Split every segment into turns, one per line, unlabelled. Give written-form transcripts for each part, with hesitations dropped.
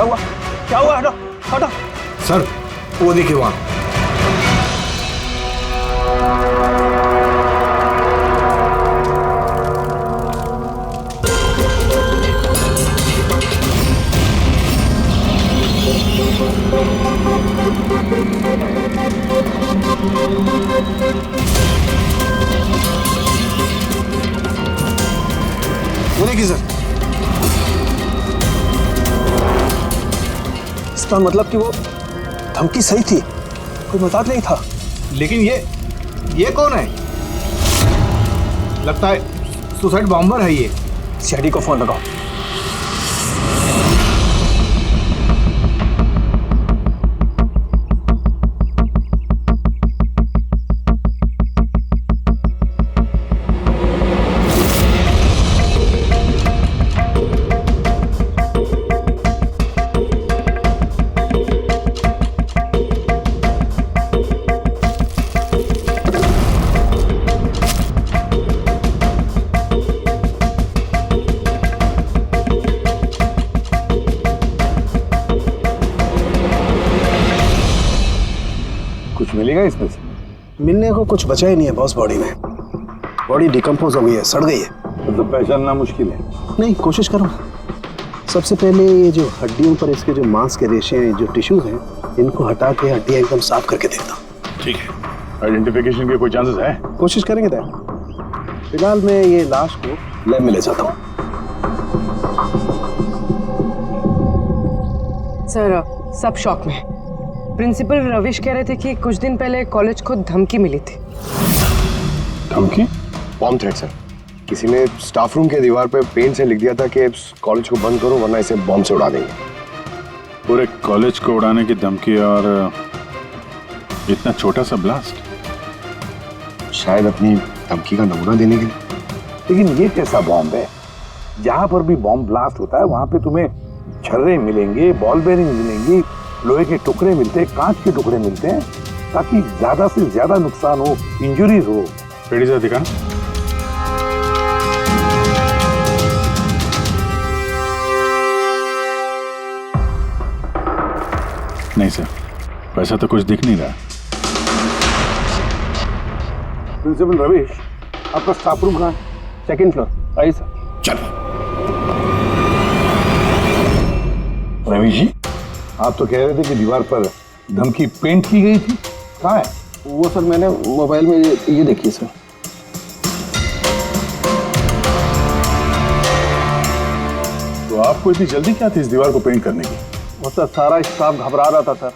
क्या हुआ? क्या हुआ? हटो हटो।
सर वो देखिए वहां। वो देखिए सर।
इसका मतलब कि वो धमकी सही थी, कोई मजाक नहीं था।
लेकिन ये कौन है? लगता है सुसाइड बॉम्बर है ये।
सीआईडी को फोन लगाओ।
कुछ मिलेगा इसमें से?
मिलने को कुछ बचा ही नहीं है बॉस। बॉडी में बॉडी डिकम्पोज हो गई है, सड़ गई है।
तो पहचानना मुश्किल है।
नहीं, कोशिश करो। सबसे पहले ये जो हड्डियों पर इसके जो मांस के रेशे हैं, जो टिश्यूज हैं, इनको हटा के हड्डियां एकदम साफ करके देखता हूँ।
ठीक है। आइडेंटिफिकेशन के कोई चांसेस है?
कोशिश करेंगे दैट। फिलहाल मैं ये लाश को लैब में ले जाता हूँ।
सर सब शॉक में। प्रिंसिपल रविश कह रहे थे कि कुछ दिन पहले कॉलेज को धमकी मिली थी।
धमकी?
Bomb threat sir. किसी ने स्टाफ रूम के दीवार पे पेंट से लिख दिया था कि कॉलेज को बंद करो वरना इसे बॉम्ब से उड़ा देंगे।
पूरे कॉलेज को उड़ाने की धमकी और इतना छोटा सा ब्लास्ट?
शायद अपनी धमकी का नमूना देने के लिए।
लेकिन ये कैसा बॉम्ब है? जहां पर भी बॉम्ब ब्लास्ट होता है वहां पे तुम्हें छर्रे मिलेंगे, बॉल बेरिंग मिलेंगी, लोहे के टुकड़े मिलते हैं, कांच के टुकड़े मिलते हैं, ताकि ज्यादा से ज्यादा नुकसान हो, इंजरीज हो।
पेड़ी से दिखा। नहीं सर, वैसा तो कुछ दिख नहीं रहा।
प्रिंसिपल रविश, आपका स्टाफ रूम कहाँ है?
Second floor. आइए सर।
चलो। रविश जी, आप तो कह रहे थे कि दीवार पर धमकी पेंट की गई थी, कहाँ है?
वो सर मैंने मोबाइल में ये देखिए सर।
तो आपको इतनी जल्दी क्या थी इस दीवार को पेंट करने की?
वो सर सारा स्टाफ घबरा रहा था सर,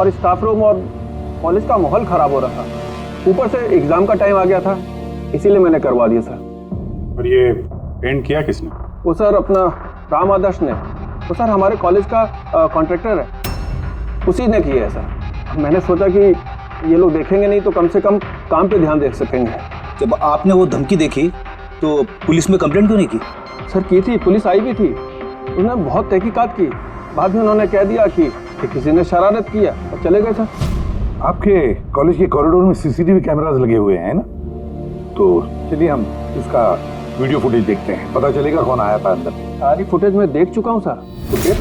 और स्टाफ रूम और कॉलेज का माहौल खराब हो रहा था। ऊपर से एग्जाम का टाइम आ गया था, इसीलिए मैंने करवा दिया सर।
और ये पेंट किया किसने?
वो सर अपना राम आदर्श ने। वो सर हमारे कॉलेज का कॉन्ट्रैक्टर है, उसी ने किया है सर। मैंने सोचा कि ये लोग देखेंगे नहीं तो कम से कम काम पे ध्यान दे सकेंगे।
जब आपने वो धमकी देखी तो पुलिस में कंप्लेंट क्यों नहीं की?
सर की थी, पुलिस आई भी थी, उन्होंने बहुत तहकीकात की। बाद में उन्होंने कह दिया कि किसी ने शरारत किया और चले गए सर।
आपके कॉलेज के कॉरिडोर में सीसीटीवी कैमरास लगे हुए हैं ना, तो चलिए हम इसका वीडियो फुटेज देखते हैं, पता चलेगा कौन आया था अंदर।
सारी फुटेज मैं देख चुका हूँ सर। तो फिर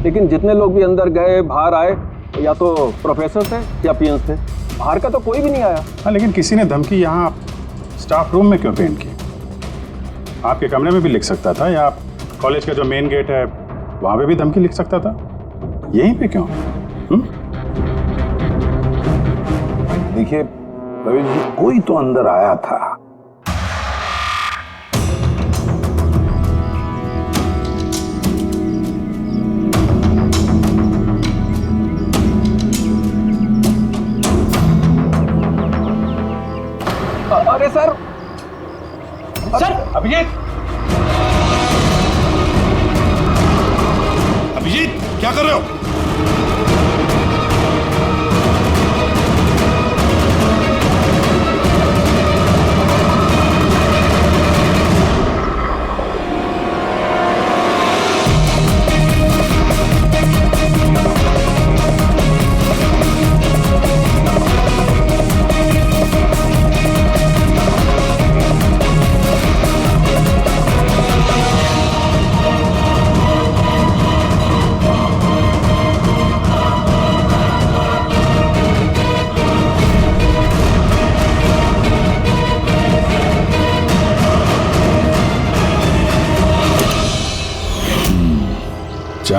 लेकिन जितने लोग भी अंदर गए बाहर आए, या तो प्रोफेसर थे या पीएन्स थे, बाहर का तो कोई भी नहीं आया।
हाँ, लेकिन किसी ने धमकी यहाँ स्टाफ रूम में क्यों पेंट की? आपके कमरे में भी लिख सकता था, या कॉलेज का जो मेन गेट है वहाँ पे भी धमकी लिख सकता था। यहीं पे क्यों?
देखिए रविश जी, कोई तो अंदर आया था।
अरे सर,
सर अभिजीत, अभिजीत क्या कर रहे हो?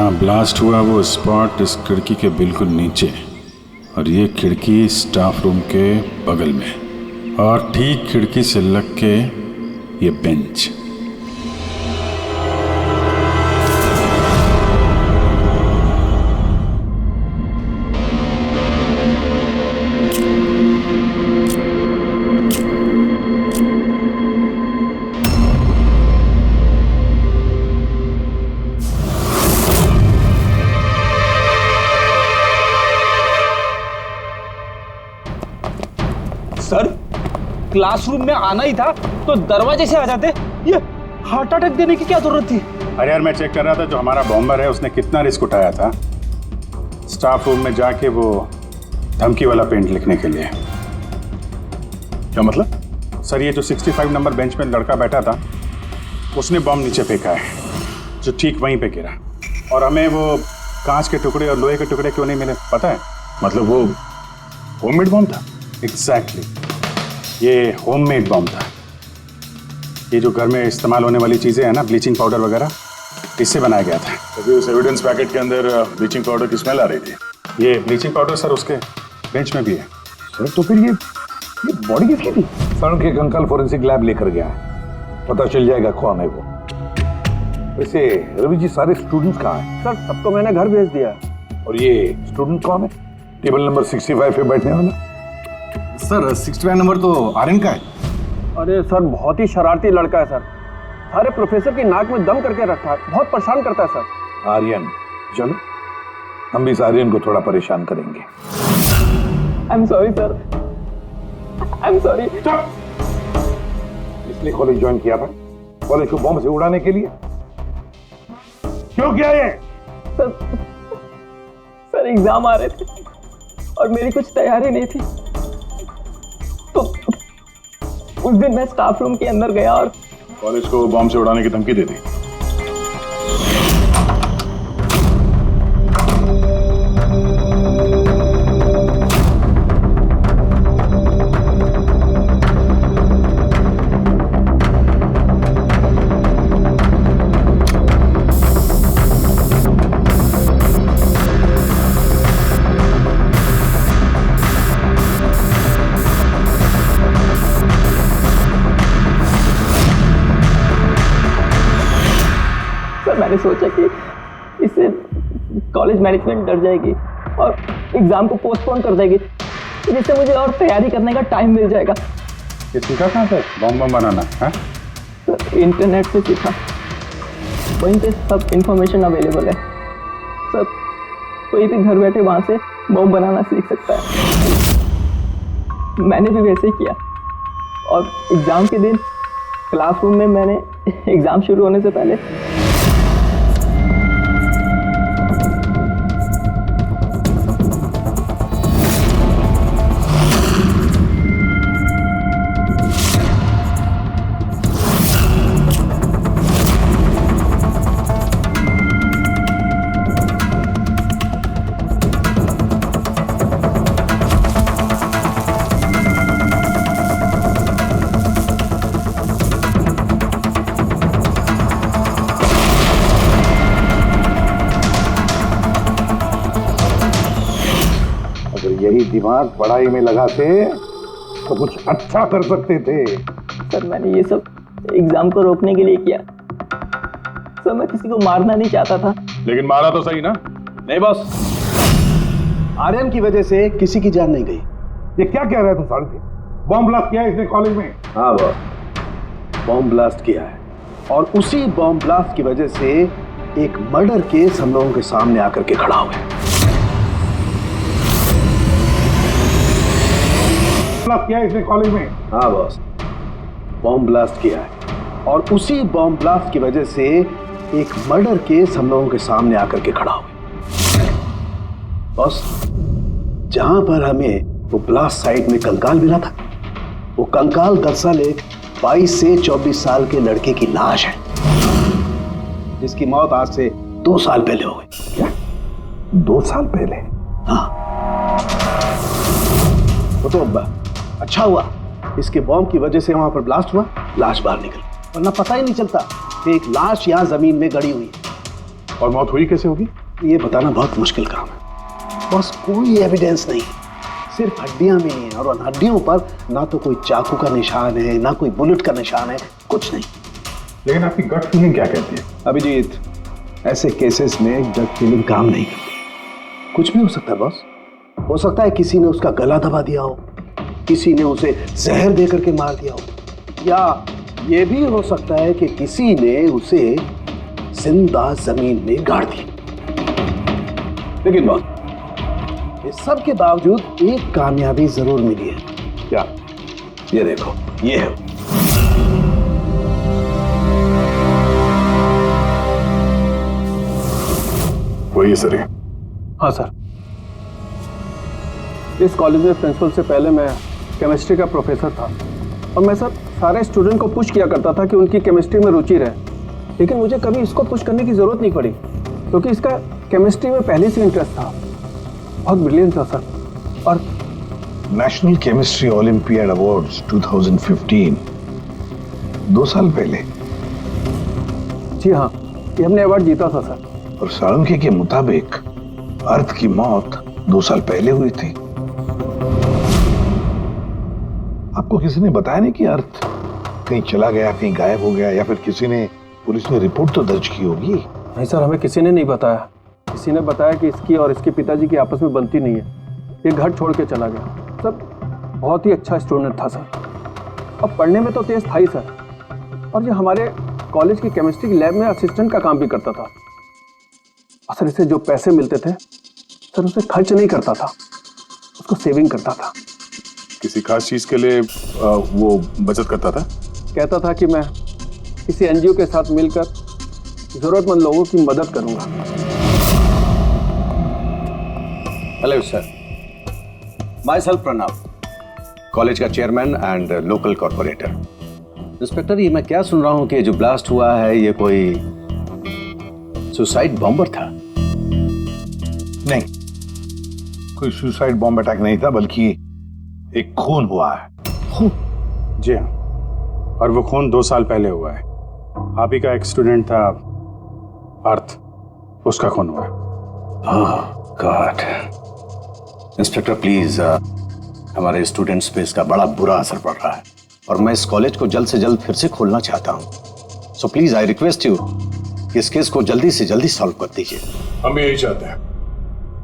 जहाँ ब्लास्ट हुआ वो स्पॉट इस खिड़की के बिल्कुल नीचे, और ये खिड़की स्टाफ रूम के बगल में, और ठीक खिड़की से लग के ये बेंच।
सर, क्लासरूम में आना ही था तो दरवाजे से आ जाते। ये हार्ट अटैक देने की क्या जरूरत थी?
अरे यार, मैं चेक कर रहा था जो हमारा बॉम्बर है उसने कितना रिस्क उठाया था स्टाफ रूम में जाके वो धमकी वाला पेंट लिखने के लिए।
क्या मतलब?
सर, ये जो 65 नंबर बेंच में लड़का बैठा था उसने बॉम्ब नीचे फेंका है जो ठीक वहीं पे गिरा, और हमें वो कांच के टुकड़े और लोहे के टुकड़े क्यों नहीं मिले पता है?
मतलब वो होममेड बॉम्ब था?
एग्जैक्टली, ये होममेड बॉम्ब था। ये जो घर में इस्तेमाल होने वाली चीज़ें हैं ना, ब्लीचिंग पाउडर वगैरह, इससे बनाया गया था।
तो उस एविडेंस पैकेट के अंदर ब्लीचिंग पाउडर की स्मेल आ रही थी।
ये ब्लीचिंग पाउडर सर उसके बेंच में भी है।
सर तो फिर ये बॉडी किसकी थी? सर उनके अंकल फोरेंसिक लैब लेकर गया है, पता चल जाएगा कौन है वो। वैसे रवि जी, सारे स्टूडेंट्स कहाँ हैं?
सर सबको मैंने घर भेज दिया।
और ये स्टूडेंट कौन है टेबल नंबर 65 पे बैठने वाला?
सर 65 नंबर तो आर्यन का है।
अरे सर, बहुत ही शरारती लड़का है सर। सारे प्रोफेसर की नाक में दम करके रखा है, बहुत परेशान करता है सर।
आर्यन, चलो हम भी इस आर्यन को थोड़ा परेशान करेंगे।
I am sorry sir, I am sorry.
इसलिए कॉलेज ज्वाइन किया था? कॉलेज को बॉम्ब से उड़ाने के लिए? क्यों किया ये?
सर एग्जाम आ रहे थे और मेरी कुछ तैयारी नहीं थी, तो उस दिन मैं स्टाफ रूम के अंदर गया और
कॉलेज को बॉम्ब से उड़ाने की धमकी दे दी।
मैंने सोचा कि इससे कॉलेज मैनेजमेंट डर जाएगी और एग्जाम को पोस्टपोन कर देगी, जिससे मुझे और तैयारी करने का टाइम मिल जाएगा।
ये सीखा कहाँ से बॉम्ब बनाना है?
सर इंटरनेट से सीखा, वहीं पे सब इंफॉर्मेशन अवेलेबल है। सर कोई भी घर बैठे वहाँ से बॉम्ब बनाना सीख सकता है। मैंने भी वैसे ही किया और एग्ज़ाम के दिन क्लासरूम में मैंने एग्ज़ाम शुरू होने से पहले
यही दिमाग पढ़ाई में लगाते तो कुछ अच्छा कर सकते थे।
सर मैंने ये सब एग्जाम को रोकने के लिए किया। सर मैं किसी को मारना नहीं चाहता था।
लेकिन मारा तो सही ना?
नहीं बॉस, आर्यन की वजह से किसी की जान नहीं गई।
ये क्या कह रहा है तू साढ़े? बॉम्ब ब्लास्ट किया है इसने कॉलेज में?
हाँ बॉस, बॉम्ब ब्लास्ट किया है और उसी बॉम्ब ब्लास्ट की वजह से एक मर्डर केस हम लोगों के सामने आकर के खड़ा हुआ है।
ब्लास्ट किया है इसने कॉलेज में?
हाँ बॉस, बॉम्ब ब्लास्ट किया है और उसी बॉम्ब ब्लास्ट की वजह से एक मर्डर केस हम लोगों के सामने आकर के खड़ा हुआ। बॉस, जहां पर हमें वो ब्लास्ट साइट में कंकाल मिला था, वो कंकाल दरअसल एक 22 से 24 साल के लड़के की लाश है, जिसकी मौत आज से 2 साल पहले हो गई।
क्या? 2 साल पहले?
हाँ। वो तो अच्छा हुआ इसके बॉम्ब की वजह से वहां पर ब्लास्ट हुआ, लाश बाहर निकली, वरना पता ही नहीं चलता कि एक लाश यहां जमीन में गड़ी हुई है।
और मौत हुई कैसे होगी?
ये बताना बहुत मुश्किल काम है बस। कोई एविडेंस नहीं, सिर्फ हड्डियां मिली हैं और उन हड्डियों पर ना तो कोई चाकू का निशान है ना कोई बुलेट का निशान है, कुछ नहीं।
लेकिन आपकी गट फीलिंग क्या कहती है?
अभिजीत, ऐसे केसेस में गट फीलिंग काम नहीं करती। कुछ भी हो सकता है बॉस। हो सकता है किसी ने उसका गला दबा दिया हो, किसी ने उसे जहर दे करके मार दिया हो, या ये भी हो सकता है कि किसी ने उसे जिंदा जमीन में गाड़ दिया। लेकिन बॉस, इस सब के बावजूद एक कामयाबी जरूर मिली है।
क्या?
ये देखो, ये है
वही सर है।
हाँ सर, इस कॉलेज में प्रिंसिपल से पहले मैं केमिस्ट्री का प्रोफेसर था और मैं सर सारे स्टूडेंट को पुश किया करता था कि उनकी केमिस्ट्री में रुचि रहे, लेकिन मुझे कभी इसको पुश करने की ज़रूरत नहीं पड़ी क्योंकि इसका केमिस्ट्री में पहले से इंटरेस्ट था। बहुत ब्रिलियंट था सर। और
नेशनल केमिस्ट्री ओलंपियाड अवार्ड्स 2015 2 साल पहले।
जी हाँ, ये हमने अवार्ड जीता था सर।
और साळुंखे के मुताबिक अर्थ की मौत 2 साल पहले हुई थी। आपको किसी ने बताया नहीं कि अर्थ कहीं चला गया, कहीं गायब हो गया, या फिर किसी ने पुलिस में रिपोर्ट तो दर्ज की होगी?
नहीं सर, हमें किसी ने नहीं बताया। किसी ने बताया कि इसकी और इसके पिताजी की आपस में बनती नहीं है, ये घर छोड़ के चला गया। सर बहुत ही अच्छा स्टूडेंट था सर, और पढ़ने में तो तेज था ही सर, और ये हमारे कॉलेज की केमिस्ट्री की लैब में असिस्टेंट का काम भी करता था। और सर इसे जो पैसे मिलते थे सर उसे खर्च नहीं करता था, उसको सेविंग करता था।
किसी खास चीज के लिए वो बचत करता था?
कहता था कि मैं किसी एनजीओ के साथ मिलकर जरूरतमंद लोगों की मदद करूंगा।
Hello sir, myself Pranav, college का chairman and local corporator. Inspector, ये मैं क्या सुन रहा हूं कि जो ब्लास्ट हुआ है ये कोई सुसाइड बॉम्बर था?
नहीं, कोई सुसाइड बॉम्ब अटैक नहीं था, बल्कि एक खून हुआ है।
जी हाँ, और वो खून 2 साल पहले हुआ है। आप ही का एक स्टूडेंट था अर्थ, उसका खून हुआ है।
गॉड। इंस्पेक्टर प्लीज, हमारे स्टूडेंट्स पे इसका बड़ा बुरा असर पड़ रहा है और मैं इस कॉलेज को जल्द से जल्द फिर से खोलना चाहता हूँ। So please I request you कि इस केस को जल्दी से जल्दी सॉल्व कर दीजिए।
हम भी यही चाहते हैं।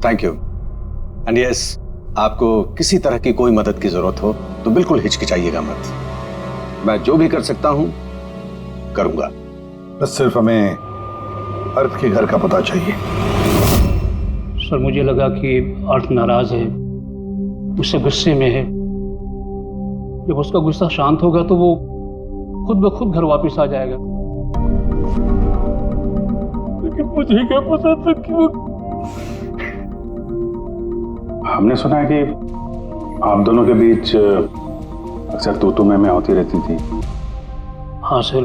Thank you. एंड यस, आपको किसी तरह की कोई मदद की जरूरत हो तो बिल्कुल हिचकिचाइएगा मत। मैं जो भी कर सकता हूं करूंगा।
बस सिर्फ हमें अर्थ के घर का पता चाहिए।
सर मुझे लगा कि अर्थ नाराज है, उससे गुस्से में है। जब उसका गुस्सा शांत होगा तो वो खुद ब खुद घर वापस आ जाएगा। लेकिन मुझे क्या पता था कि वो...
हमने सुना है कि आप दोनों के बीच अक्सर तू मैं होती रहती थी।
हाँ सर,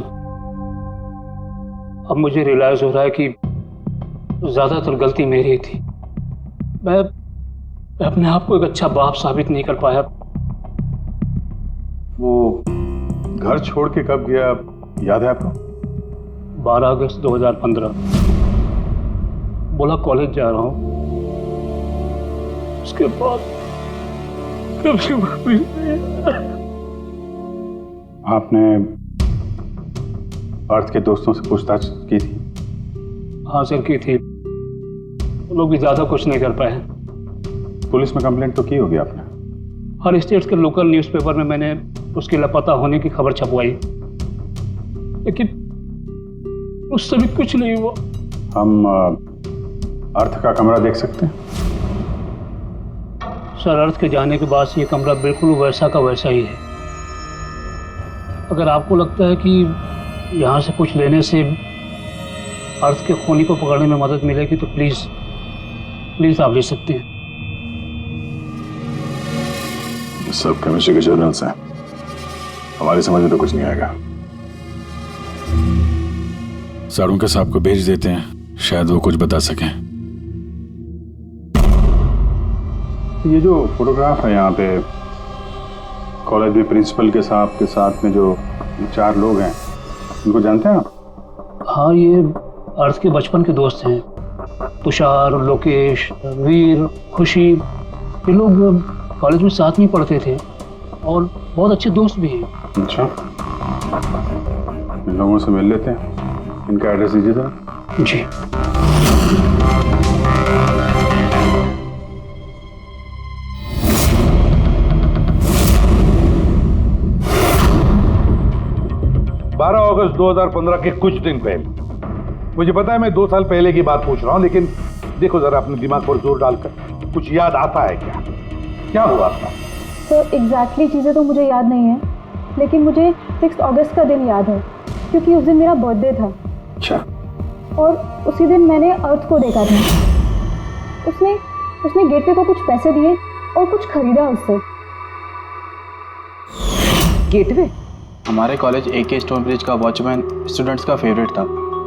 अब मुझे रियलाइज हो रहा है कि ज्यादातर गलती मेरी थी। मैं अपने आप को एक अच्छा बाप साबित नहीं कर पाया।
वो घर छोड़ के कब गया याद है आपको?
12 अगस्त 2015। बोला कॉलेज जा रहा हूँ, उसके बाद कभी वापस नहीं।
आपने अर्थ के दोस्तों से पूछताछ की थी?
हाँ सर, की थी। वो लोग भी ज्यादा कुछ नहीं कर पाए।
पुलिस में कंप्लेंट तो की होगी आपने?
हर स्टेट के लोकल न्यूज़पेपर में मैंने उसके लापता होने की खबर छपवाई, लेकिन उससे भी कुछ नहीं हुआ।
हम अर्थ का कमरा देख सकते हैं?
सर, अर्थ के जाने के बाद से ये कमरा बिल्कुल वैसा का वैसा ही है। अगर आपको लगता है कि यहाँ से कुछ लेने से अर्थ के खूनी को पकड़ने में मदद मिलेगी तो प्लीज आप ले सकते हैं।
ये सब केमिस्ट्री के जर्नल्स हैं, हमारी समझ में तो कुछ नहीं आएगा। साळुंखे साहब को भेज देते हैं, शायद वो कुछ बता सकें। ये जो फोटोग्राफ है यहाँ पे कॉलेज में प्रिंसिपल के साहब के साथ में जो 4 लोग हैं, उनको जानते हैं आप?
हाँ, ये अर्थ के बचपन के दोस्त हैं। तुषार, लोकेश, वीर, खुशी, ये लोग कॉलेज में साथ में पढ़ते थे और बहुत अच्छे दोस्त भी हैं।
अच्छा, इन लोगों से मिल लेते हैं। इनका एड्रेस दीजिए जरा।
जी।
अगस्त 2015 के कुछ दिन पहले, मुझे पता है मैं 2 साल पहले की बात पूछ रहा हूं, लेकिन देखो जरा अपने दिमाग पर जोर डालकर, कुछ याद आता है क्या? क्या हुआ था?
सर एग्जैक्टली चीज़ें तो मुझे याद नहीं है, लेकिन मुझे 6 अगस्त का दिन याद है क्योंकि उस दिन मेरा बर्थडे था।
अच्छा।
और उसी दिन मैंने अर्थ को देखा था। उसने गेटवे को कुछ पैसे दिए और कुछ खरीदा उससे।
गेटवे?
हमारे कॉलेज AK स्टोन ब्रिज का वॉचमैन स्टूडेंट्स का फेवरेट था।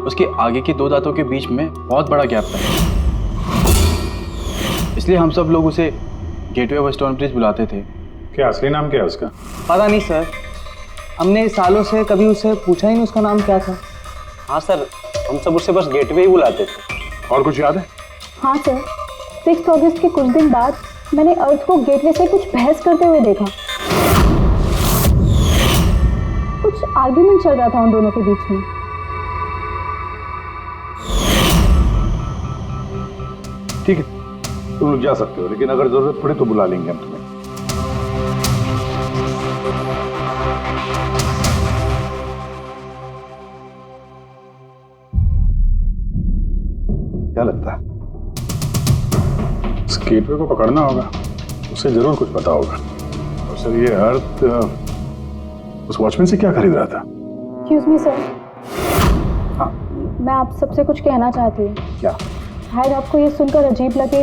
उसके आगे की 2 दांतों के बीच में बहुत बड़ा गैप था, इसलिए हम सब लोग उसे गेटवे ऑफ स्टोन ब्रिज बुलाते थे।
क्या असली नाम क्या है उसका?
पता नहीं सर, हमने सालों से कभी उससे पूछा ही नहीं उसका नाम क्या था।
हाँ सर, हम सब उससे बस गेटवे ही बुलाते थे।
और कुछ याद है?
हाँ सर, 6 अगस्त के कुछ दिन बाद मैंने अर्थ को गेटवे से कुछ बहस करते हुए देखा। कुछ आर्ग्यूमेंट चल रहा था उन दोनों के बीच में।
ठीक है, तुम लोग जा सकते हो, लेकिन अगर जरूरत पड़े तो बुला लेंगे हम तुम्हें। क्या लगता है?
इस गेटवे को पकड़ना होगा, उसे जरूर कुछ पता होगा। और सर ये अर्थ उस वॉचमैन से क्या खरीद रहा था?
एक्सक्यूज मी सर, मैं आप सबसे कुछ कहना चाहती हूँ।
क्या?
शायद आपको ये सुनकर अजीब लगे,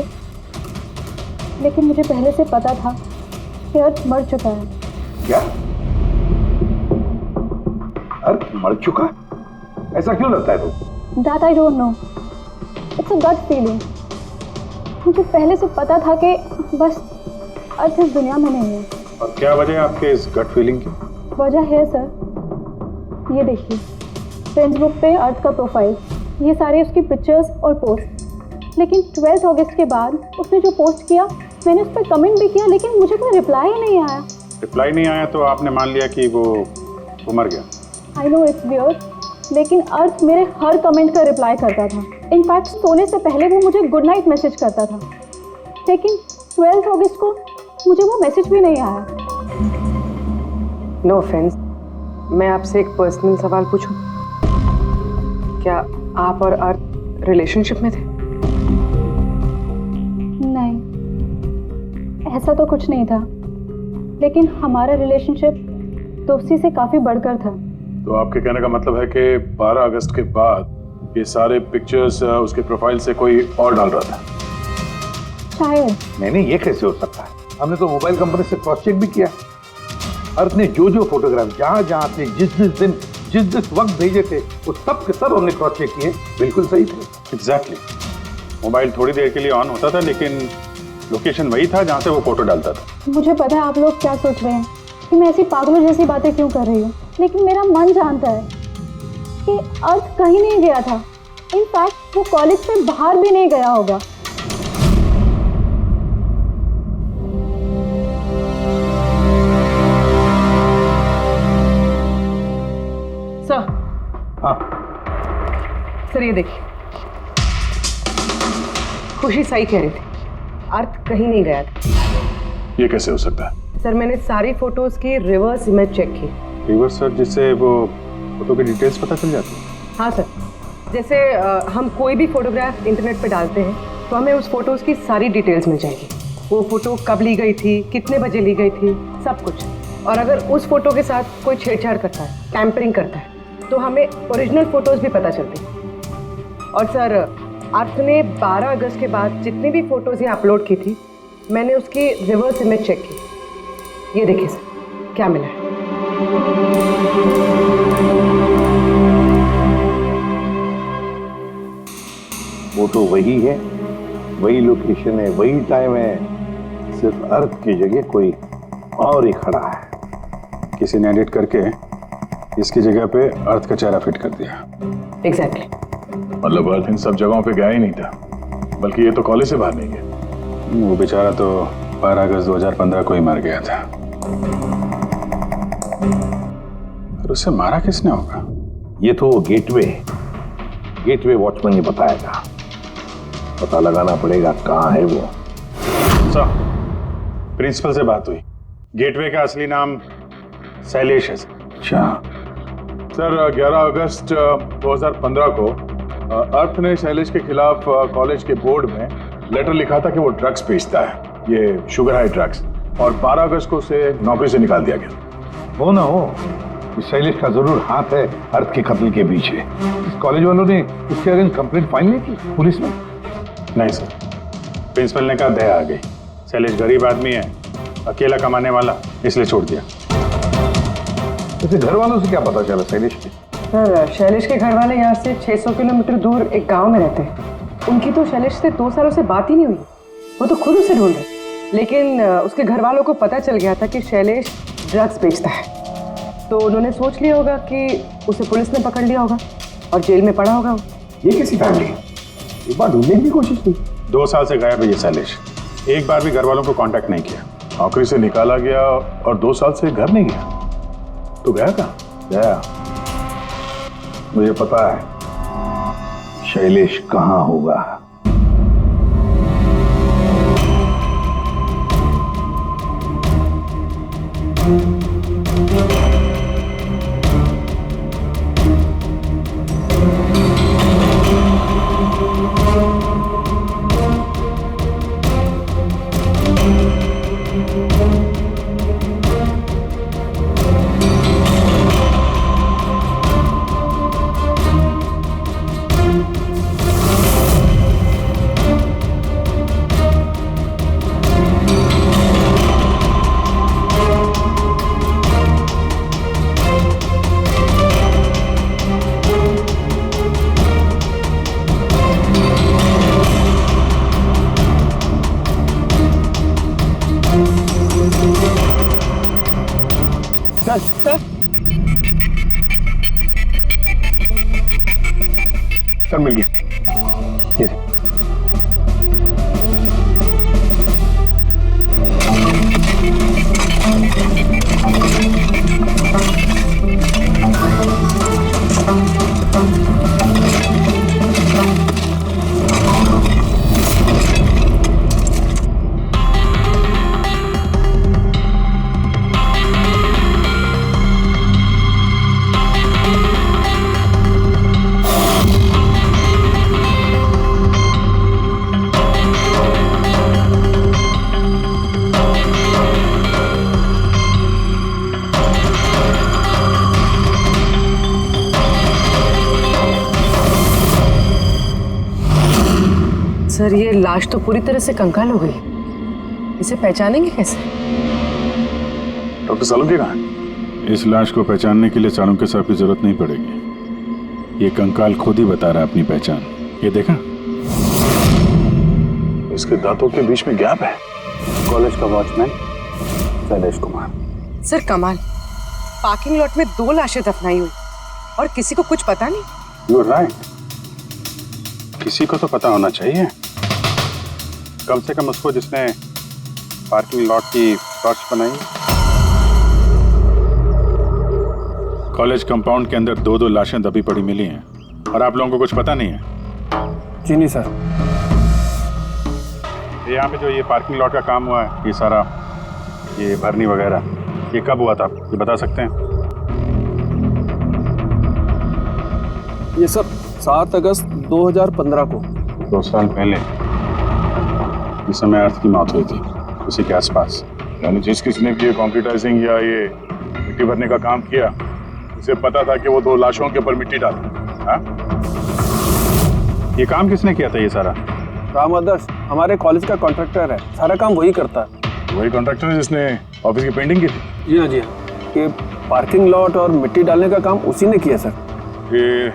लेकिन मुझे पहले से पता था कि अर्थ मर चुका है।
क्या? अर्थ मर चुका? ऐसा क्यों लगता है तुम?
That I don't know. It's a gut feeling. मुझे पहले से पता था कि बस अर्थ इस दुनिया में नहीं है।
और क्या वजह है आपके इस गट फीलिंग की?
वजह है सर, ये देखिए फ्रेंड्स बुक पे अर्थ का प्रोफाइल, ये सारे उसकी पिक्चर्स और पोस्ट। लेकिन 12 अगस्त के बाद उसने जो पोस्ट किया, मैंने उस पर कमेंट भी किया, लेकिन मुझे कोई रिप्लाई ही नहीं आया।
रिप्लाई नहीं आया तो आपने मान लिया कि वो मर गया?
आई नो इट्स वियर्ड, लेकिन अर्थ मेरे हर कमेंट का रिप्लाई करता था। इनफैक्ट सोने से पहले वो मुझे गुड नाइट मैसेज करता था। लेकिन 12 अगस्त को मुझे वो मैसेज भी नहीं आया।
नो ऑफेंस, मैं आपसे एक पर्सनल सवाल पूछूं? क्या आप और अर्थ रिलेशनशिप में थे?
नहीं, ऐसा तो कुछ नहीं था, लेकिन हमारा रिलेशनशिप दोस्ती से काफ़ी बढ़कर था।
तो आपके कहने का मतलब है कि 12 अगस्त के बाद ये सारे पिक्चर्स उसके प्रोफाइल से कोई और डाल रहा था?
शायद।
नहीं, ये कैसे हो सकता है? हमने तो मोबाइल कंपनी से क्रॉस चेक भी किया। अर्थ ने जो फोटोग्राफ जहाँ थे, जिस वक्त भेजे थे, वो सब के सब हमने क्रॉस चेक किए, बिल्कुल सही थे।
एग्जैक्टली। मोबाइल थोड़ी देर के लिए ऑन होता था, लेकिन लोकेशन वही था जहाँ से वो फोटो डालता था।
मुझे पता है आप लोग क्या सोच रहे हैं कि मैं ऐसी पागलों जैसी बातें क्यों कर रही हूँ, लेकिन मेरा मन जानता है कि अर्थ कहीं नहीं गया था। इनफैक्ट वो कॉलेज से बाहर भी नहीं गया होगा।
सर।
हाँ
सर, ये देखिए, खुशी सही कह रही थी, अर्थ कहीं नहीं गया था।
ये कैसे हो सकता है?
सर, मैंने सारी फोटोज की रिवर्स इमेज चेक की।
रिवर्स सर, जिससे वो फोटो की डिटेल्स पता चल जाती है?
हाँ सर, जैसे हम कोई भी फोटोग्राफ इंटरनेट पे डालते हैं तो हमें उस फोटोज की सारी डिटेल्स मिल जाएगी। वो फोटो कब ली गई थी, कितने बजे ली गई थी, सब कुछ। और अगर उस फोटो के साथ कोई छेड़छाड़ करता है, टैम्परिंग करता है, तो हमें ओरिजिनल फोटोज भी पता चलती हैं। और सर, अर्थ ने 12 अगस्त के बाद जितनी भी फोटोज यहाँ अपलोड की थी, मैंने उसकी रिवर्स इमेज चेक की। ये देखिए सर, क्या मिला है।
फोटो वही है, वही लोकेशन है, वही टाइम है, सिर्फ अर्थ की जगह कोई और ही खड़ा है।
किसी ने एडिट करके इसकी जगह पे अर्थ का चेहरा फिट कर दिया।
एग्जैक्टली।
मतलब अर्थ इन सब जगहों पे गया ही नहीं था, बल्कि ये तो कॉलेज से बाहर नहीं गया। वो बेचारा तो 12 अगस्त 2015 को ही मर गया था। और उसे मारा किसने होगा?
ये तो गेटवे वॉचमैन ने बताया था। पता लगाना पड़ेगा कहाँ है वो।
सर, प्रिंसिपल से बात हुई। गेटवे का असली नाम शैलेश है।
अच्छा
सर, 11 अगस्त 2015 को अर्थ ने शैलेश के खिलाफ कॉलेज के बोर्ड में लेटर लिखा था कि वो ड्रग्स बेचता है, ये शुगर हाई ड्रग्स, और 12 अगस्त को उसे नौकरी से निकाल दिया गया।
हो ना हो, इस शैलेश का जरूर हाथ है अर्थ के कत्ल के पीछे। इस कॉलेज वालों ने उसके अगेंस्ट कंप्लेंट फाइल नहीं की पुलिस में?
नहीं सर, प्रिंसिपल ने कहा दया आ गई, शैलेश गरीब आदमी है, अकेला कमाने वाला, इसलिए छोड़ दिया।
वैसे घर वालों से क्या पता चला शैलेश के?
सर, शैलेश के घर वाले यहाँ से 600 किलोमीटर दूर एक गांव में रहते हैं। उनकी तो शैलेश से 2 सालों से बात ही नहीं हुई। वो तो खुद उसे ढूंढ रहे, लेकिन उसके घर वालों को पता चल गया था कि शैलेश ड्रग्स बेचता है। तो उन्होंने सोच लिया होगा कि उसे पुलिस ने पकड़ लिया होगा और जेल में पड़ा होगा।
ये कैसी फैमिली? एक बार ढूंढने की कोशिश की।
2 साल से गायब है ये शैलेश, एक बार भी घर वालों को कांटेक्ट नहीं किया। नौकरी से निकाला गया और 2 साल से घर नहीं गया, तो गया कहाँ?
गया, मुझे पता है शैलेश कहाँ होगा। सर मिल गया। ये
सर, ये लाश तो पूरी तरह से कंकाल हो गई। इसे पहचानेंगे कैसे?
डॉक्टर सालुंके कहाँ है? इस लाश को पहचानने के लिए सालुंके साहब की जरूरत नहीं पड़ेगी। ये कंकाल खुद ही बता रहा है अपनी पहचान। ये देखा, इसके दांतों के बीच में गैप है।
कॉलेज का वॉचमैन शैलेश कुमार।
सर कमाल, पार्किंग लॉट में 2 लाशें दफनाई हुई और किसी को कुछ पता नहीं।
यू आर राइट, किसी को तो पता होना चाहिए, कम से कम उसको जिसने पार्किंग लॉट की टॉर्च बनाई। कॉलेज कंपाउंड के अंदर 2-2 लाशें दबी पड़ी मिली हैं और आप लोगों को कुछ पता नहीं है?
जी नहीं सर।
यहाँ पे जो ये पार्किंग लॉट का काम हुआ है, ये सारा ये भरनी वगैरह, ये कब हुआ था, ये बता सकते हैं?
ये सर 7 अगस्त 2015 को।
2 साल पहले, इस समय अर्थ की मौत हुई थी, उसी के आसपास। यानी जिस किसी भी ये कंप्यूटराइजिंग या ये मिट्टी भरने का काम किया, उसे पता था कि वो 2 लाशों के ऊपर मिट्टी डाले। हाँ? ये काम किसने किया था ये सारा?
राम आदर्श हमारे कॉलेज का कॉन्ट्रैक्टर है, सारा काम वही करता है।
वही कॉन्ट्रैक्टर है जिसने ऑफिस की पेंटिंग की थी?
जी हाँ जी हाँ, ये पार्किंग लॉट और मिट्टी डालने का काम उसी ने किया सर।
ये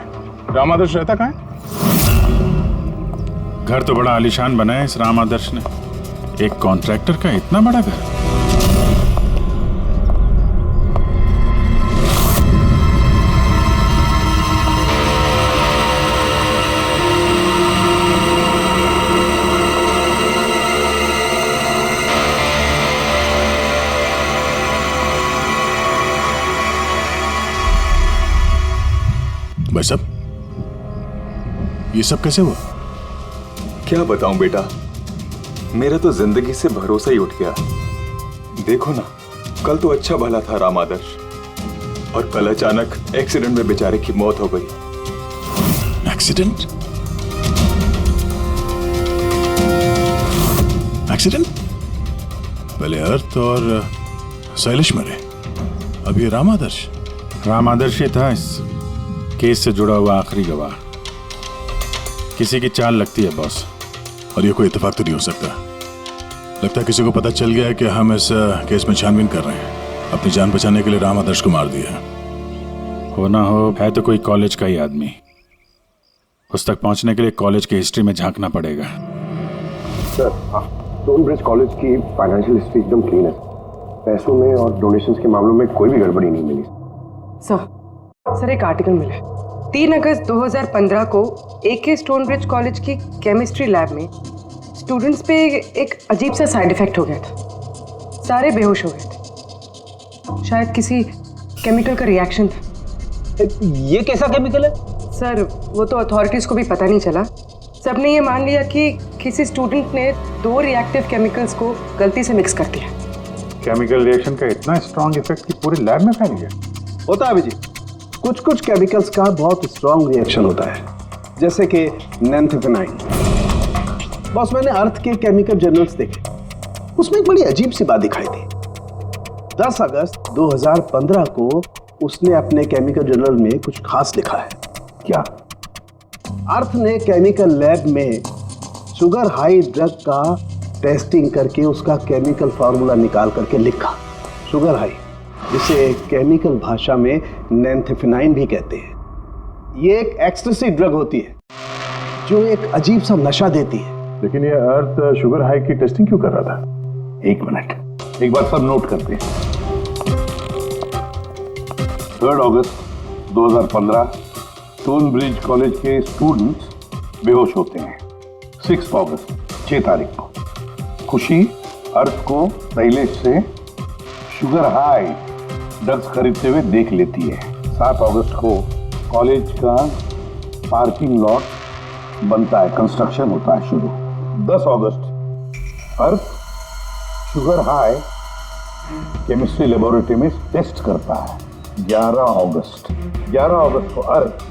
राम आदर्श रहता कहाँ है? घर तो बड़ा आलीशान बनाया इस राम आदर्श ने, एक कॉन्ट्रैक्टर का इतना बड़ा घर। भाई साहब, ये सब कैसे हुआ?
क्या बताऊं बेटा, मेरा तो जिंदगी से भरोसा ही उठ गया। देखो ना, कल तो अच्छा भला था राम आदर्श, और कल अचानक एक्सीडेंट में बेचारे की मौत हो गई।
एक्सीडेंट? एक्सीडेंट? पहले अर्थ और शैलेश मरे, अब ये राम आदर्श। राम आदर्श ही था इस केस से जुड़ा हुआ आखिरी गवाह। किसी की चाल लगती है बॉस, और ये कोई इत्तेफाक तो नहीं हो सकता। लगता है किसी को पता चल गया है कि हम इस केस में छानबीन कर रहे हैं। अपनी जान बचाने के लिए राम आदर्श को मार दिया। हो ना हो, है तो कोई कॉलेज का ही आदमी। उस तक पहुंचने के लिए कॉलेज की हिस्ट्री में झांकना पड़ेगा।
सर, स्टोनब्रिज कॉलेज की फाइनेंशियल हिस्ट्री एकदम क्लीन है। पैसों में और डोनेशंस के मामलों में कोई भी गड़बड़ी नहीं मिली।
सर एक आर्टिकल मिला है। 3 अगस्त 2015 को AK स्टोनब्रिज कॉलेज की केमिस्ट्री लैब में स्टूडेंट्स पे एक अजीब सा साइड इफेक्ट हो गया था। सारे बेहोश हो गए थे। शायद किसी केमिकल का रिएक्शन था।
ये कैसा केमिकल है?
सर वो तो अथॉरिटीज़ को भी पता नहीं चला। सबने ये मान लिया कि किसी स्टूडेंट ने 2 रिएक्टिव केमिकल्स को गलती से मिक्स कर दिया।
केमिकल रिएक्शन का इतना स्ट्रॉन्ग इफेक्ट कि पूरे लैब में फैल गया।
होता है अभिजीत, कुछ कुछ केमिकल्स का बहुत स्ट्रॉन्ग रिएक्शन होता है, जैसे कि नैंथेफेनाइन। बॉस, मैंने अर्थ के केमिकल जर्नल्स देखे, उसमें एक बड़ी अजीब सी बात दिखाई थी। 10 अगस्त 2015 को उसने अपने केमिकल जर्नल में कुछ खास लिखा है। क्या? अर्थ ने केमिकल लैब में शुगर हाई ड्रग का टेस्टिंग करके उसका केमिकल फार्मूला निकाल करके लिखा। शुगर हाई, जिसे केमिकल भाषा में नैंथेफेनाइन भी कहते हैं। ये एक एक्सटेसी ड्रग होती है जो एक अजीब सा नशा देती है।
लेकिन ये अर्थ शुगर हाई की टेस्टिंग क्यों कर रहा था?
1 मिनट, एक बार सब नोट करते हैं। 3 अगस्त 2015 स्टोनब्रिज कॉलेज के स्टूडेंट्स बेहोश होते हैं। 6 अगस्त 6 तारीख को खुशी अर्थ को शैलेश से शुगर हाई ड्रग्स खरीदते हुए देख लेती है। 7 अगस्त को कॉलेज का पार्किंग लॉट बनता है, कंस्ट्रक्शन होता है शुरू। 10 अगस्त अर्थ शुगर हाई केमिस्ट्री लेबोरेटरी में टेस्ट करता है। 11 अगस्त को अर्थ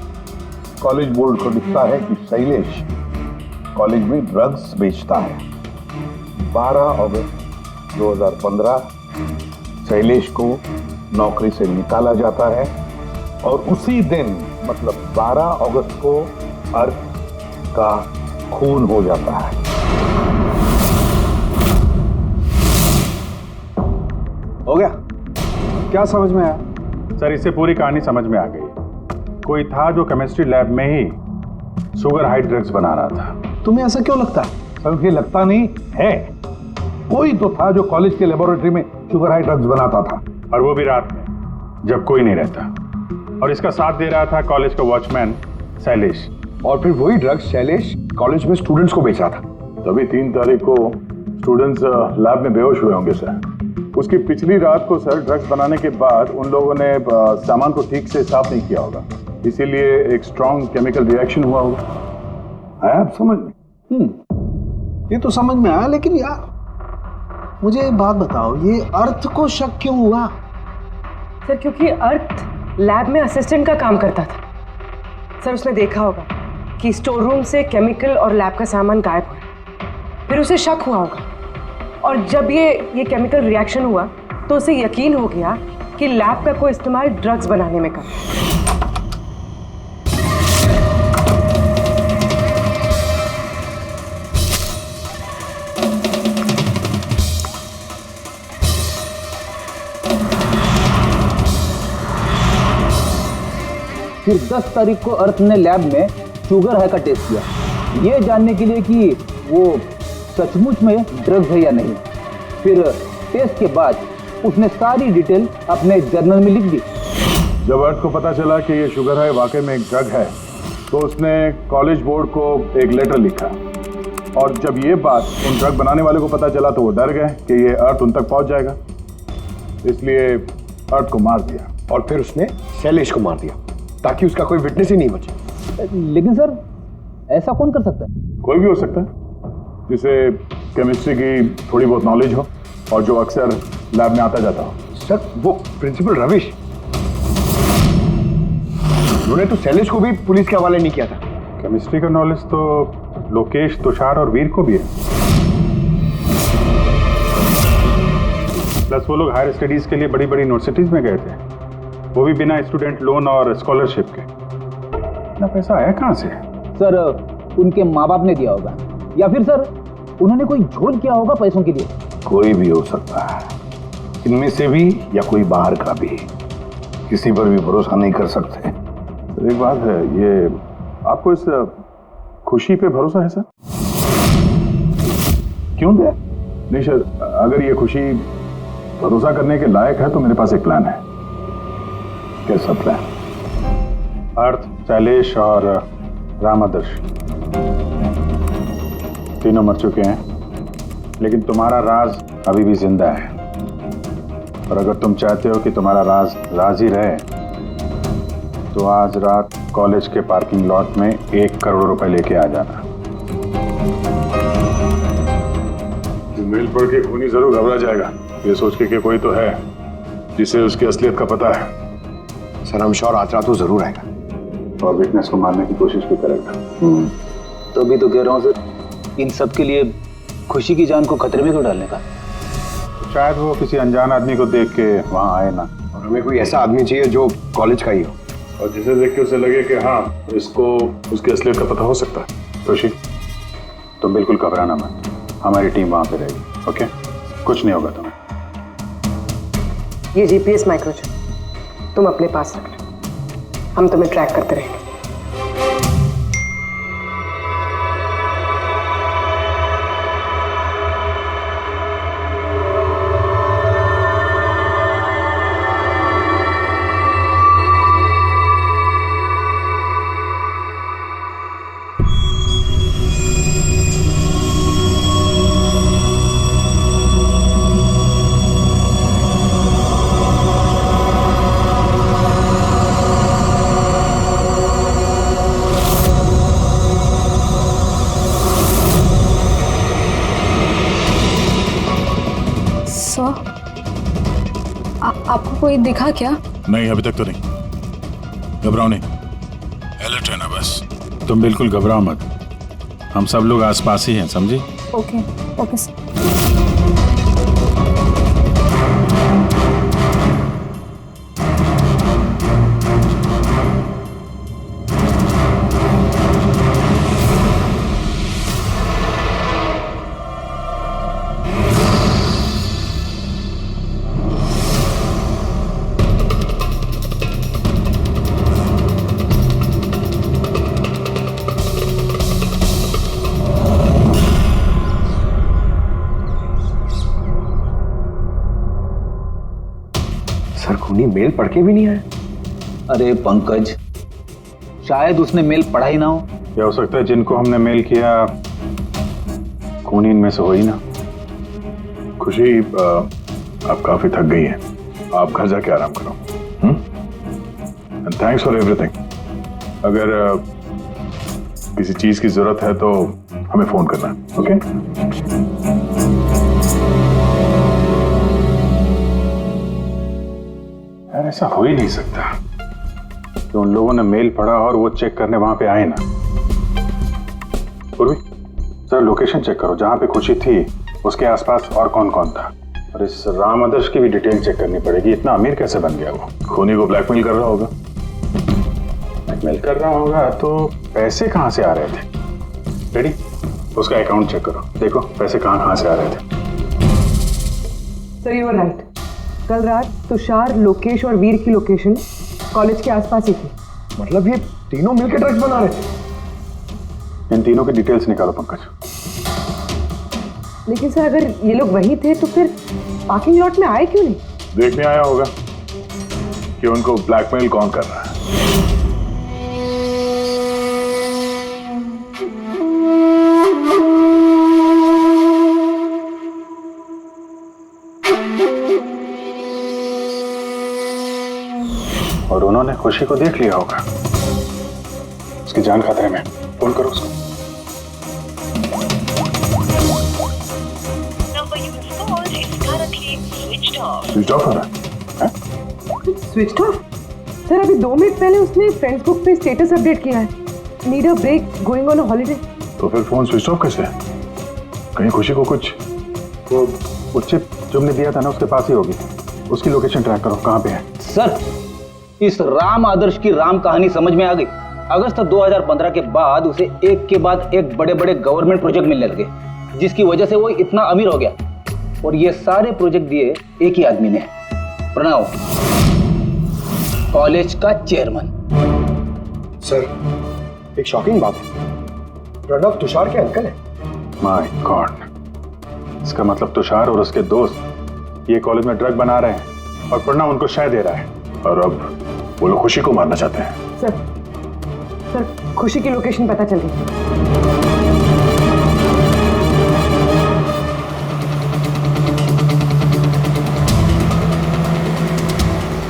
कॉलेज बोर्ड को दिखता है कि शैलेश कॉलेज में ड्रग्स बेचता है। 12 अगस्त 2015 शैलेश को नौकरी से निकाला जाता है, और उसी दिन मतलब 12 अगस्त को अर्थ का खून हो जाता है।
हो गया? क्या समझ में आया?
सर, इससे पूरी कहानी समझ में आ गई। कोई था जो केमिस्ट्री लैब में ही शुगर हाई ड्रग्स बना रहा था।
तुम्हें ऐसा क्यों लगता है?
सर, मुझे लगता नहीं है, कोई तो था जो कॉलेज के लेबोरेटरी में शुगर हाई ड्रग्स बनाता था,
और वो भी रात में जब कोई नहीं रहता। और इसका साथ दे रहा था कॉलेज का वॉचमैन शैलेश।
और फिर वही ड्रग्स शैलेश कॉलेज में स्टूडेंट्स को बेचा था।
तभी 3 तारीख को स्टूडेंट्स लैब में बेहोश हुए होंगे सर। उसकी पिछली रात को सर ड्रग्स बनाने के बाद उन लोगों ने सामान को ठीक से साफ नहीं किया होगा, इसीलिए एक स्ट्रॉन्ग केमिकल रिएक्शन हुआ होगा।
आया आप समझ में?
ये तो समझ में आया, लेकिन यार मुझे एक बात बताओ, ये अर्थ को शक क्यों हुआ?
सर क्योंकि अर्थ लैब में असिस्टेंट का काम करता था। सर उसने देखा होगा कि स्टोर रूम से केमिकल और लैब का सामान गायब हुआ, फिर उसे शक हुआ होगा, और जब ये केमिकल रिएक्शन हुआ तो उसे यकीन हो गया कि लैब का कोई इस्तेमाल ड्रग्स बनाने में कर।
फिर 10 तारीख को अर्थ ने लैब में शुगर हाई का टेस्ट किया, ये जानने के लिए कि वो सचमुच में ड्रग्स है या नहीं। फिर टेस्ट के बाद उसने सारी डिटेल अपने जर्नल में लिख दी।
जब अर्थ को पता चला कि ये शुगर हाई वाकई में एक ड्रग है, तो उसने कॉलेज बोर्ड को एक लेटर लिखा, और जब ये बात उन ड्रग बनाने वाले को पता चला तो वो डर गए कि ये अर्थ उन तक पहुंच जाएगा, इसलिए अर्थ को मार दिया।
और फिर उसने शैलेश को मार दिया ताकि उसका कोई विटनेस ही नहीं बचे।
लेकिन सर ऐसा कौन कर सकता है?
कोई भी हो सकता है जिसे केमिस्ट्री की थोड़ी बहुत नॉलेज हो और जो अक्सर लैब में आता जाता हो।
सर वो प्रिंसिपल रविश, उन्होंने तो शैलेश को भी पुलिस के हवाले नहीं किया था।
केमिस्ट्री का नॉलेज तो लोकेश, तुषार और वीर को भी है। प्लस वो लोग हायर स्टडीज के लिए बड़ी बड़ी यूनिवर्सिटीज में गए थे, वो भी बिना स्टूडेंट लोन और स्कॉलरशिप के। इतना पैसा आया कहाँ से?
सर उनके माँ बाप ने दिया होगा, या फिर सर उन्होंने कोई झोल किया होगा पैसों के लिए।
कोई भी हो सकता है, इनमें से भी या कोई बाहर का भी। किसी पर भी भरोसा नहीं कर सकते।
तो एक बात है, ये आपको इस खुशी पे भरोसा है सर?
क्यों दे?
नहीं सर, अगर ये खुशी भरोसा करने के लायक है तो मेरे पास एक प्लान है।
कैसा प्लान?
अर्थ, शैलेश और राम आदर्श तीनों मर चुके हैं, लेकिन तुम्हारा राज अभी भी जिंदा है। और अगर तुम चाहते हो कि तुम्हारा राज राज ही रहे तो आज रात कॉलेज के पार्किंग लॉट में 1 करोड़ रुपए लेके आ जाना। मेल पढ़ के खूनी जरूर घबरा जाएगा, ये सोच के कि कोई तो है जिसे उसकी असलियत का पता है।
सर हम श्योर आज रात तो जरूर आएगा
और विटनेस को मारने की कोशिश भी करेगा।
तो अभी तो कह रहा हूँ सर, इन सब के लिए खुशी की जान को खतरे में क्यों डालने का?
शायद वो किसी अनजान आदमी को देख के वहां आए ना।
और हमें कोई ऐसा आदमी चाहिए जो कॉलेज का ही हो
और जिसे देख के उसे लगे कि हाँ इसको उसकी असलियत का पता हो सकता है। खुशी तुम बिल्कुल घबराना मत, हमारी टीम वहां पे रहेगी। ओके, कुछ नहीं होगा तुम्हें।
ये जीपीएस माइक्रोचिप तुम अपने पास रखना, हम तुम्हें ट्रैक करते रहेंगे।
आपको कोई दिखा क्या?
नहीं, अभी तक तो नहीं। घबराओ नहीं, अलर्ट रहना बस। तुम बिल्कुल घबराओ मत, हम सब लोग आसपास ही हैं, समझी?
Okay okay sir.
सर खूनी मेल पढ़ के भी नहीं आया।
अरे पंकज, शायद उसने मेल पढ़ा ही ना हो।
क्या हो सकता है जिनको हमने मेल किया खूनी इनमें से हो ही ना। खुशी आप काफी थक गई हैं, आप घर जाके आराम करो। And thanks for everything. अगर किसी चीज की जरूरत है तो हमें फोन करना, ओके? यार ऐसा हो ही नहीं सकता कि उन लोगों ने मेल पढ़ा और वो चेक करने वहां पे आए ना। पूर्वी सर लोकेशन चेक करो, जहां पे खुशी थी उसके आसपास और कौन कौन था। और इस राम आदर्श की भी डिटेल चेक करनी पड़ेगी। इतना अमीर कैसे बन गया वो? खूनी को ब्लैकमेल कर रहा होगा। ब्लैकमेल कर रहा होगा तो पैसे कहां से आ रहे थे? रेडी, उसका अकाउंट चेक करो, देखो पैसे कहां से आ रहे थे।
सर यू आर राइट, कल रात तुषार, लोकेश और वीर की लोकेशन कॉलेज के आसपास ही थी।
मतलब ये तीनों मिलकर ड्रग्स बना रहे थे।
इन तीनों की डिटेल्स निकालो पंकज।
लेकिन सर अगर ये लोग वही थे तो फिर पार्किंग लॉट में आए क्यों नहीं?
देखने आया होगा कि उनको ब्लैकमेल कौन कर रहा है। और उन्होंने खुशी को देख लिया होगा। उसकी जान खतरे में। फोन करो उसको। स्विच ऑफ हो रहा है?
Switch off? सर अभी 2 मिनट पहले उसने फेसबुक पे स्टेटस अपडेट किया है, need a break, going on a holiday.
तो फिर फोन स्विच ऑफ कैसे है? कहीं खुशी को कुछ वो चिप जो हमने दिया था ना उसके पास ही होगी। उसकी लोकेशन ट्रैक करो, कहाँ पे है?
सर, इस राम आदर्श की राम कहानी समझ में आ गई। अगस्त 2015 के बाद उसे एक के बाद एक बड़े बड़े गवर्नमेंट प्रोजेक्ट मिलने लगे, जिसकी वजह से वो इतना अमीर हो गया। और ये सारे प्रोजेक्ट दिए एक ही आदमी ने, प्रणव, कॉलेज का चेयरमैन।
सर एक शॉकिंग बात है, प्रणव तुषार के अंकल है।
माय गॉड, इसका मतलब तुषार और उसके दोस्त ये कॉलेज में ड्रग बना रहे हैं और प्रणव उनको शय दे रहा है, और अब वो लोग खुशी को मारना चाहते हैं।
सर खुशी की लोकेशन पता चल गई।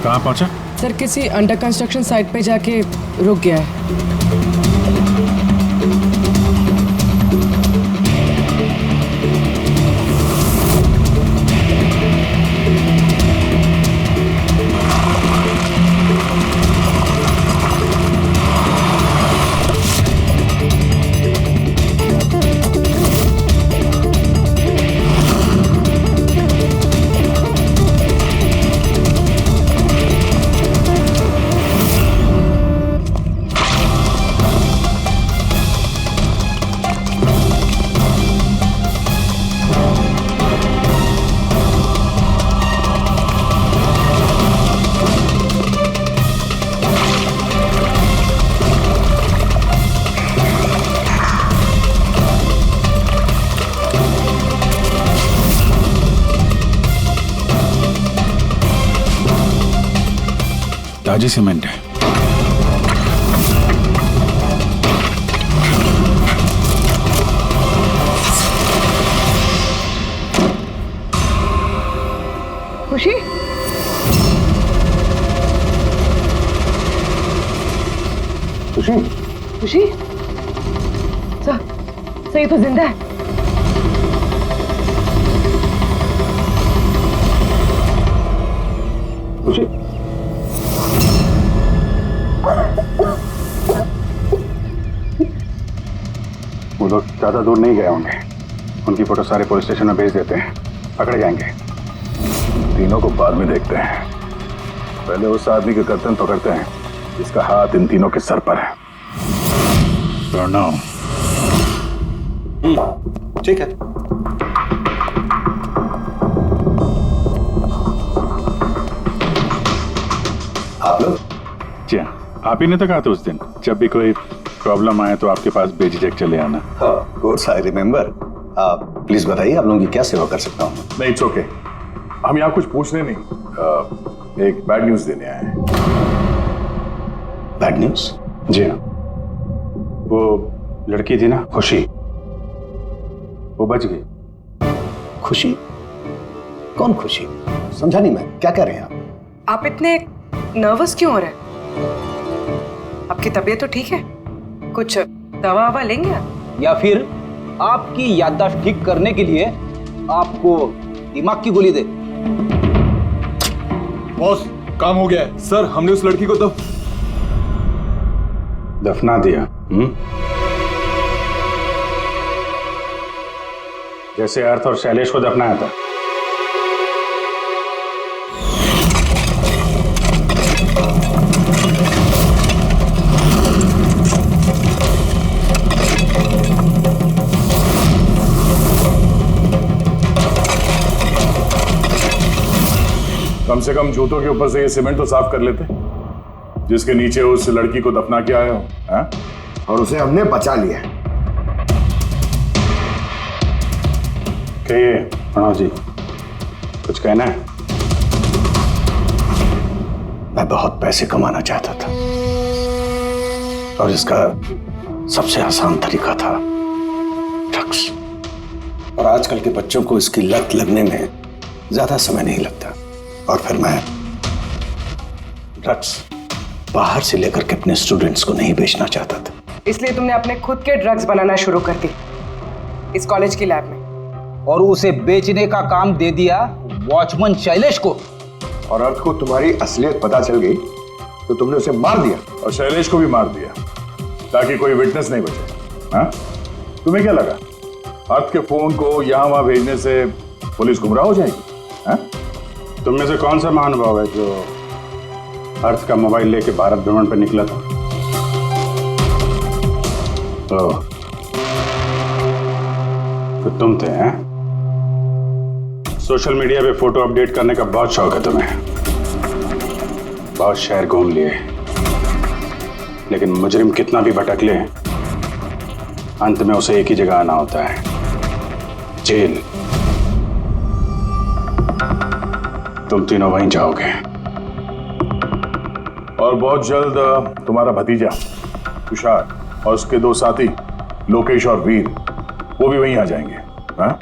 कहाँ पहुंचा?
सर किसी अंडर कंस्ट्रक्शन साइट पे जाके रुक गया है।
ताजी सीमेंट है।
खुशी?
खुशी?
खुशी? सर ये तो जिंदा है।
खुशी?
वो लोग ज्यादा दूर नहीं गए होंगे, उनकी फोटो सारे पुलिस स्टेशन में भेज देते हैं, पकड़े जाएंगे। तीनों को बाद में देखते हैं, पहले उस आदमी के गर्दन पकड़ते हैं जिसका हाथ इन तीनों के सर पर है। प्रणव।
ठीक है। आप लोग?
जी हाँ, आप ही ने तो कहा था उस दिन, जब भी कोई प्रॉब्लम आए तो आपके पास बेझिझक चले आना।
Of course I remember. आप प्लीज बताइए, आप लोगों की क्या सेवा कर सकता हूँ?
नहीं, इट्स ओके। हम यहाँ कुछ पूछने नहीं, एक बैड न्यूज देने आए हैं।
Bad news?
जी हाँ, वो लड़की थी ना खुशी, वो बच गई।
खुशी? कौन खुशी? समझा नहीं मैं, क्या कह रहे हैं
आप इतने नर्वस क्यों हो रहे हैं? आपकी तबीयत तो ठीक है? कुछ दवा ववा लेंगे आप?
या फिर आपकी याददाश्त ठीक करने के लिए आपको दिमाग की गोली दे?
बॉस, काम हो गया है। सर, हमने उस लड़की को
दफना दिया। जैसे अर्थ और शैलेश को दफनाया था। कम से कम जूतों के ऊपर से ये सीमेंट तो साफ कर लेते, जिसके नीचे उस लड़की को दफना के आए हो। हाँ?
और उसे हमने बचा लिया।
कहिए प्रणव जी, कुछ कहना है?
मैं बहुत पैसे कमाना चाहता था और इसका सबसे आसान तरीका था ड्रग्स। और आजकल के बच्चों को इसकी लत लगने में ज्यादा समय नहीं लगता, और फिर मैं ड्रग्स बाहर से लेकर के अपने स्टूडेंट्स को नहीं बेचना चाहता था।
इसलिए तुमने अपने खुद के ड्रग्स बनाना शुरू कर दी इस कॉलेज की लैब में।
और उसे बेचने का काम दे दिया वॉचमैन शैलेश को।
और अर्थ को तुम्हारी असलियत पता चल गई तो तुमने उसे मार दिया।
और शैलेश को भी मार दिया ताकि कोई विटनेस नहीं बचे। हाँ? तुम्हें क्या लगा अर्थ के फोन को यहां वहां भेजने से पुलिस गुमराह हो जाएगी? हाँ?
तुम में से कौन सा महानुभाव है जो अर्थ का मोबाइल लेके भारत भ्रमण पर निकला था? तो तुम थे हैं? सोशल मीडिया पे फोटो अपडेट करने का बहुत शौक है तुम्हें। बहुत शहर घूम लिए, लेकिन मुजरिम कितना भी भटक ले अंत में उसे एक ही जगह आना होता है, जेल। तुम तीनों वहीं जाओगे।
और बहुत जल्द तुम्हारा भतीजा तुषार और उसके 2 साथी लोकेश और वीर वो भी वहीं आ जाएंगे। हाँ?